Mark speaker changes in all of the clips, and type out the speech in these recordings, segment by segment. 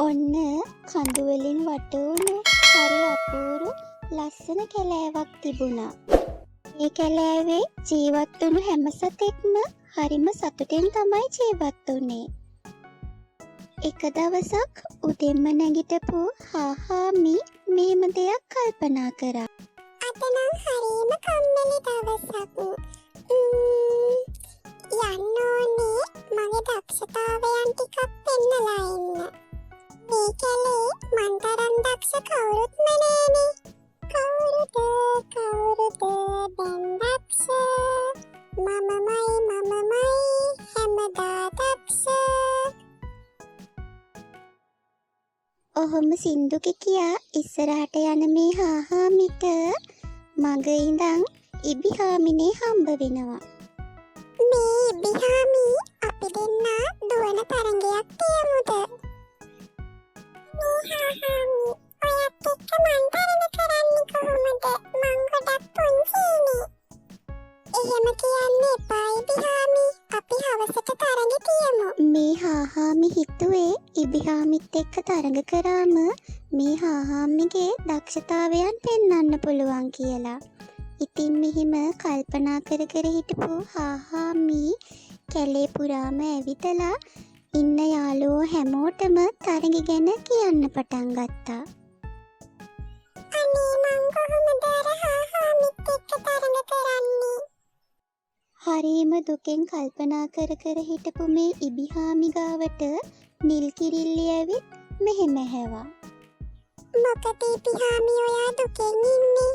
Speaker 1: ඔන්න කඳු වලින් වට වුණු හරි අපූරු ලස්සන කැලෑවක් තිබුණා. මේ කැලෑවේ ජීවත් වුණු හැම සතෙක්ම හරිම සතුටින් තමයි ජීවත් වුනේ. එක දවසක් උදෙන්ම නැගිටපු හාහාමි මේම දෙයක් කල්පනා කරා.
Speaker 2: අද නම් හරිම කම්මැලි දවසක්. යන්න ඕනේ මගේ දක්ෂතාවයන් ටිකක් පෙන්නලා එන්න. මේ කැලේ මන් තරම් දක්ෂ කවුරුත්ම නෑනේ. කවුරුද දැන් දක්ෂ? මමමයි හැමදා දක්ෂ.
Speaker 1: ඔහොම සින්දු කියා ඉස්සරහට යන මේ හාහාමිට මග ඉඳන් ඉබිහාමිනේ හම්බ වෙනවා.
Speaker 2: මේ ඉබිහාමි අපි දෙන්නා දුවන තරඟයක් තියමුද? මේ හාහාමි ඔයත් එක්ක මං තරඟ කරන්නේ කොහොමද? මං ගොඩක් පුංචිනේ. එහෙම කියන්න එපා ඉබිහාමි. අපි හවසට තරඟ තියමු.
Speaker 1: මේ හාහාමි හිතුවේ ඉබිහාමිත් එක්ක තරඟ කරාම මේ හාහාමිගේ දක්ෂතාවයන් පෙන්වන්න පුළුවන් කියලා. ඉතින් මෙහිම කල්පනා කර කර හිටපු හාහාමි කැලේ පුරාම ඇවිදලා ඉන්න යාළුවෝ හැමෝටම තරඟ ගැන කියන්න පටන් ගත්තා.
Speaker 2: අනේ මං කොහොමද අර හාහාමිත් එක්ක තරඟ කරන්නේ?
Speaker 1: හරීම දුකෙන් කල්පනා කර කර හිටපු මේ ඉබිහාමි ගාවට නිල් කිරිල්ලි ඇවිත් මෙහෙම හැවා.
Speaker 2: මොකද ඉබිහාමි ඔයා දුකෙන් ඉන්නේ?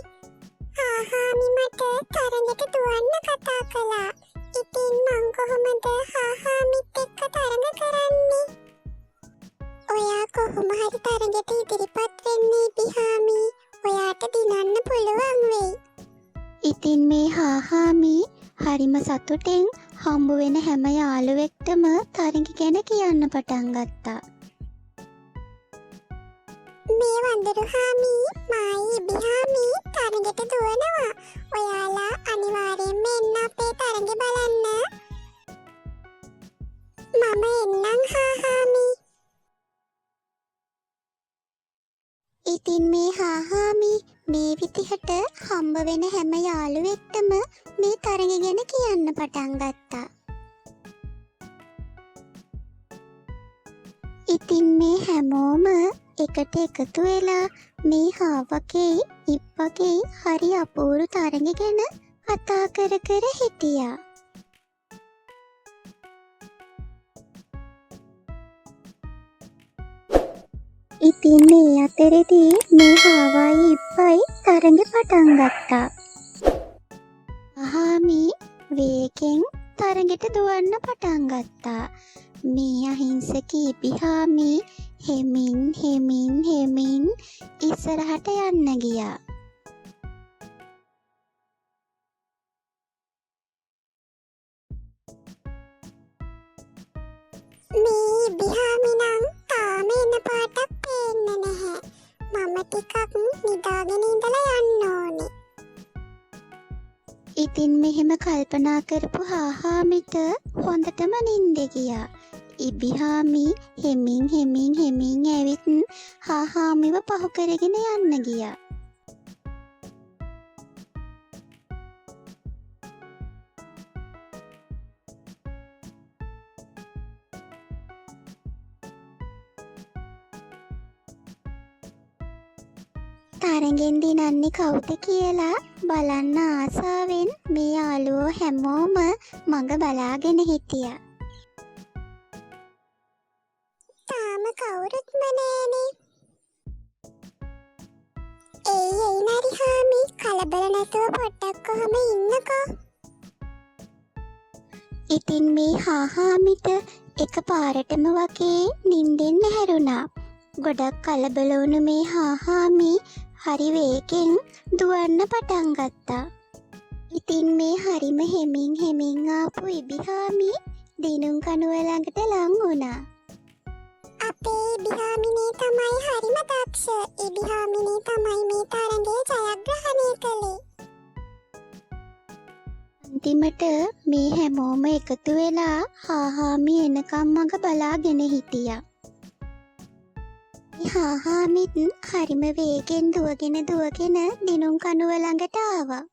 Speaker 2: හාහාමි මට තරඟට දුවන්න කතා කළා. ඉතින් මං කොහොමද හාහාමිත් එක්ක තරඟ කරන්නේ? ඔයා කොහොම හරි තරඟට ඉදිරිපත් වෙන්න ඉබිහාමි. ඔයාට දිනන්න පුළුවන් වෙයි.
Speaker 1: ඉතින් මේ හාහාමි හරිම සතුටෙන් හම්බ වෙන හැම යාළුවෙක්ටම තරඟ ගැන කියන්න පටන් ගත්තා.
Speaker 2: මේ වඳුරු හාමි මායි ඉබිහාමි තරඟට දුවනවා. ඔයාලා අනිවාර්යෙන්ම එන්න අපේ තරඟ බලන්න. මම එන්නම් හාහාමි.
Speaker 1: ඉතින් මේ හාහාමි මේ විදිහට හම්බ වෙන හැම යාළුවෙක්ටම මේ තරඟ ගැන කියන්න පටන් ගත්තා. ඉතින් මේ හැමෝම එකට එකතු වෙලා මේ හාවගේ ඉබ්බගේ හරි අපූරු තරඟ ගැන කතා කර කර හිටියා. ඉතින් මේ අතරේදී මේ හාවයි ඉබ්බයි තරඟ පටන් ගත්තා. හාමි වේගෙන් තරඟට දුවන්න පටන් ගත්තා. මේ අහිංසක ඉබිහාමි හෙමින් ඉස්සරහට යන්න ගියා.
Speaker 2: මේ ඉබිහාමි නම් තාම එන පාටක් පේන්නේ නැහැ. මම ටිකක් නිදාගෙන ඉඳලා යන්න ඕනේ.
Speaker 1: ඉතින් මෙහෙම කල්පනා කරපු හාහාමිට හොඳටම නිින්ද ගියා. ඉබිහාමි හෙමින් ඇවිත් හාහාමිව පහු කරගෙන යන්න ගියා. තරගෙන් දිනන්නේ කවුද කියලා බලන්න ආසාවෙන් මේ යාළුවෝ හැමෝම මඟ බලාගෙන හිටියා.
Speaker 2: තාම කවුරුත්ම නෑනේ. එයි නරිහාමි කලබල නැතුව පොඩ්ඩක් කොහම ඉන්නකෝ.
Speaker 1: ඉතින් මේ හාහාමිට එකපාරටම වගේ නිින්දෙන් හැරුණා. ගොඩක් කලබල වුණු මේ හාහාමි හරි වේගෙන් දුවන්න පටන් ගත්තා. ඉතින් මේ හරිම හෙමින් ආපු ඉබිහාමි දිනුම් කණුව ළඟට ලං වුණා.
Speaker 2: අපේ ඉබිහාමිනේ තමයි හරිම දක්ෂ. ඉබිහාමිනේ තමයි මේ තරඟේ ජයග්‍රහණය කළේ.
Speaker 1: අන්තිමට මේ හැමෝම එකතු වෙලා හාහාමි එනකම් මඟ බලාගෙන හිටියා. හාමිත් හරිම වේගෙන් දුවගෙන දිනුම් කණුව ළඟට ආවා.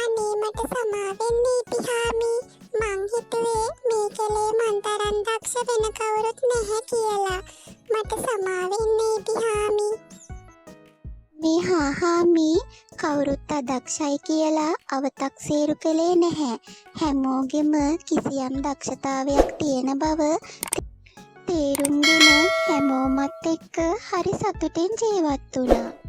Speaker 2: අනේ මට සමා වෙන්න ඉපිහාමි. මං හිතුවේ මේ කලේ මන් තරම් දක්ෂ වෙන කවුරුත් නැහැ කියලා. මට සමා වෙන්න ඉපිහාමි.
Speaker 1: මේ හාමි කවුරුත් අදක්ෂයි කියලා අවතක්සේරු කළේ නැහැ. හැමෝගෙම කිසියම් දක්ෂතාවයක් තියෙන බව තේරුම්ගෙන හැමෝමත් එක්ක හරි සතුටින් ජීවත් වුණා.